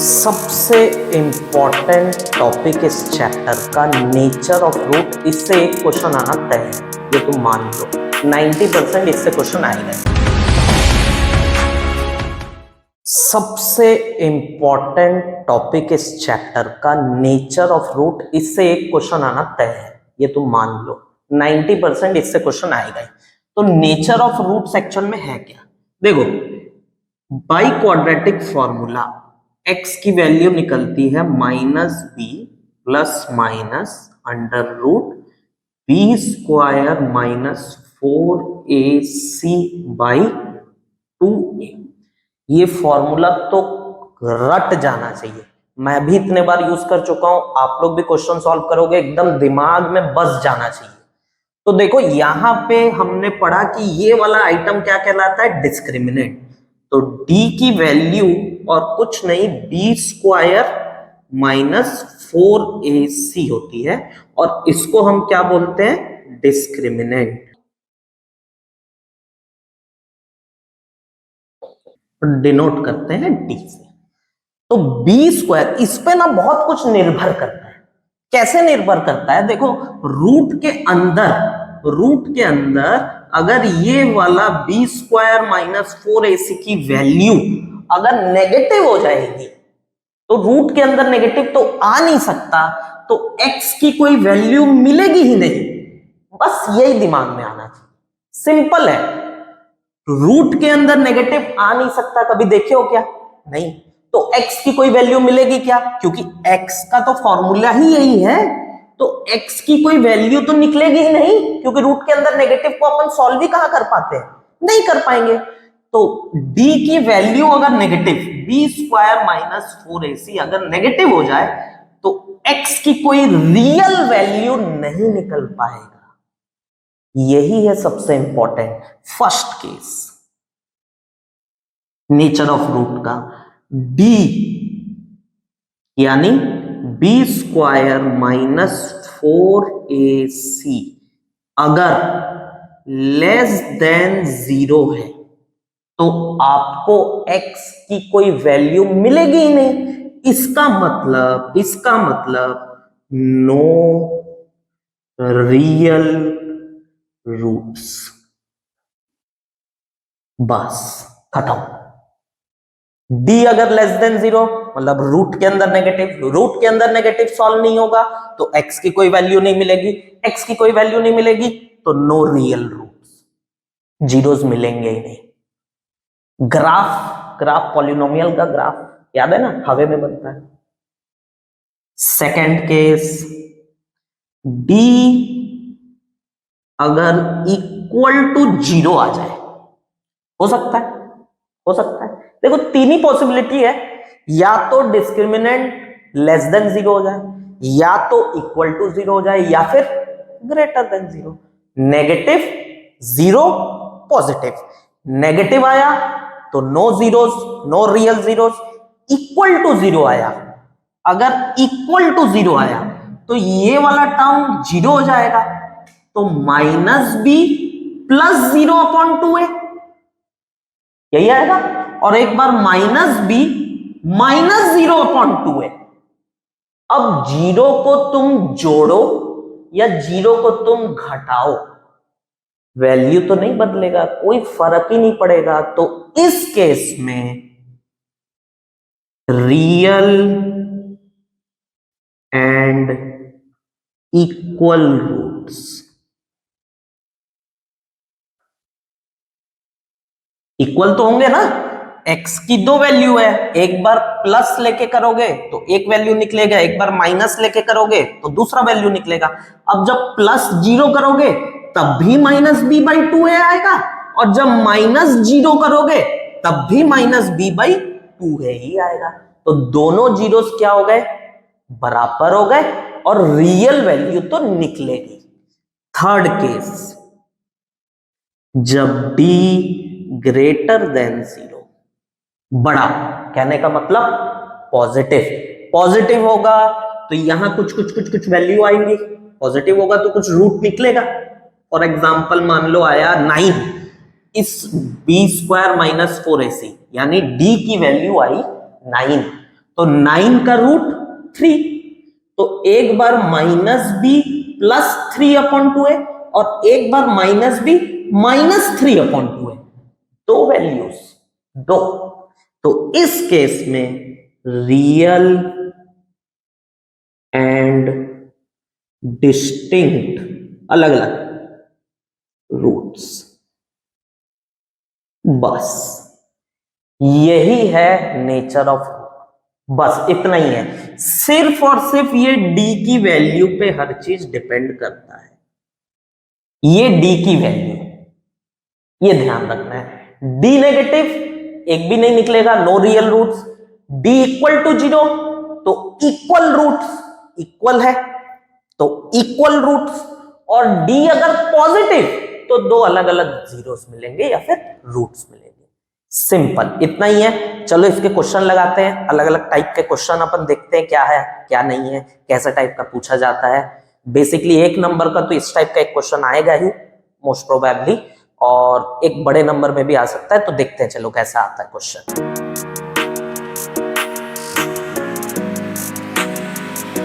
सबसे important topic इस chapter का नेचर ऑफ रूट। इससे एक क्वेश्चन आना तय है, ये तुम मान लो। 90% इससे क्वेश्चन आएगा। सबसे इम्पोर्टेंट टॉपिक इस चैप्टर का नेचर ऑफ रूट। इससे एक क्वेश्चन आना तय है, ये तुम मान लो। 90% इससे क्वेश्चन आएगा। तो नेचर ऑफ रूट सेक्शन में है क्या? देखो, बाई क्वाड्रेटिक फॉर्मूला x की वैल्यू निकलती है -b plus minus under root B square minus 4ac by 2a। ये फॉर्मूला तो रट जाना चाहिए। मैं भी इतने बार यूज कर चुका हूं, आप लोग भी क्वेश्चन सॉल्व करोगे, एकदम दिमाग में बस जाना चाहिए। तो देखो, यहां पे हमने पढ़ा कि ये वाला आइटम क्या कहलाता है? डिस्क्रिमिनेंट। तो d की वैल्यू और कुछ नहीं, बी स्क्वायर माइनस 4ac होती है, और इसको हम क्या बोलते हैं? डिस्क्रिमिनेंट। डिनोट करते हैं d से। तो बी स्क्वायर, इस पे ना बहुत कुछ निर्भर करता है। कैसे निर्भर करता है? देखो, रूट के अंदर अगर ये वाला बी स्क्वायर माइनस 4ac की वैल्यू अगर नेगेटिव हो जाएगी, तो रूट के अंदर नेगेटिव तो आ नहीं सकता, तो x की कोई वैल्यू मिलेगी ही नहीं। बस यही दिमाग में आना चाहिए। सिंपल है। रूट के अंदर नेगेटिव आ नहीं सकता, कभी देखे हो क्या? नहीं। तो x की कोई वैल्यू मिलेगी क्या? क्योंकि x का तो फॉर्मूला ही यही है। तो x की कोई वैल्यू तो निकलेगी ही नहीं, क्योंकि रूट के अंदर नेगेटिव को अपन सॉल्व ही कहां कर पाते हैं? नहीं कर पाएंगे। तो d की वैल्यू अगर negative, B square minus 4ac अगर नेगेटिव हो जाए, तो x की कोई रियल वैल्यू नहीं निकल पाएगा। यही है सबसे important first case nature of root का। d यानी बी स्क्वायर माइनस 4ac अगर लेस देन 0 है, तो आपको x की कोई वैल्यू मिलेगी ही नहीं। इसका मतलब नो रियल रूट्स। बस खत्म। d अगर लेस देन 0 मतलब रूट के अंदर नेगेटिव सॉल्व नहीं होगा, तो x की कोई वैल्यू नहीं मिलेगी। x की कोई वैल्यू नहीं मिलेगी तो नो रियल रूट्स, जीरोस मिलेंगे ही नहीं। ग्राफ पॉलिनोमियल का ग्राफ याद है ना, हवे में बनता है। सेकंड केस, d अगर इक्वल टू 0 आ जाए, हो सकता है। देखो, तीन ही पॉसिबिलिटी है, या तो डिस्क्रिमिनेंट लेस देन 0 हो जाए, या तो इक्वल टू 0 हो जाए, या फिर greater than 0। Negative 0 positive, negative आया तो no zeros, no real zeros. Equal to 0 आया, अगर इक्वल टू 0 आया तो ये वाला टर्म 0 हो जाएगा, तो -b प्लस 0/2a यही आएगा। और एक बार -b माइनस 0/2a। अब 0 को तुम जोड़ो या 0 को तुम घटाओ, वैल्यू तो नहीं बदलेगा, कोई फर्क ही नहीं पड़ेगा। तो इस केस में real and equal roots, equal तो होंगे ना। x की दो वैल्यू है, एक बार प्लस लेके करोगे तो एक वैल्यू निकलेगा, एक बार माइनस लेके करोगे तो दूसरा वैल्यू निकलेगा। अब जब +0 करोगे तब भी -b/2a आएगा, और जब -0 करोगे तब भी -b/2a ही आएगा। तो दोनों जीरोस क्या हो गए? बराबर हो गए, और रियल वैल्यू तो निकलेगी। थर्ड केस, जब d ग्रेटर देन 0, बड़ा कहने का मतलब पॉजिटिव होगा, तो यहां कुछ वैल्यू आएंगी। पॉजिटिव होगा तो कुछ रूट निकलेगा। फॉर एग्जाम्पल मान लो आया 9 इस बी स्क्वायर माइनस 4ac, यानी d की वैल्यू आई 9, तो 9 का रूट 3, तो एक बार -b+3/2 है और एक बार -b-3/2 है, दो वैल्यूज, दो। तो इस केस में रियल एंड डिस्टिंक्ट अलग अलग रूट्स, बस यही है नेचर ऑफ, बस इतना ही है। सिर्फ और सिर्फ ये d की वैल्यू पे हर चीज डिपेंड करता है, ये d की वैल्यू, ये ध्यान रखना है। d नेगेटिव एक भी नहीं निकलेगा, no real roots. d equal to 0 तो इक्वल रूट्स, इक्वल है तो इक्वल रूट्स, और d अगर पॉजिटिव तो दो अलग अलग जीरोस मिलेंगे या फिर रूट्स मिलेंगे। सिंपल इतना ही है। चलो इसके क्वेश्चन लगाते हैं, अलग अलग टाइप के क्वेश्चन अपन देखते हैं क्या है क्या नहीं है, कैसा टाइप का पूछा जाता है। बेसिकली 1 नंबर का तो इस टाइप का एक क्वेश्चन आएगा ही मोस्ट प्रोबेबली, और एक बड़े नंबर में भी आ सकता है, तो देखते हैं चलो कैसा आता है क्वेश्चन।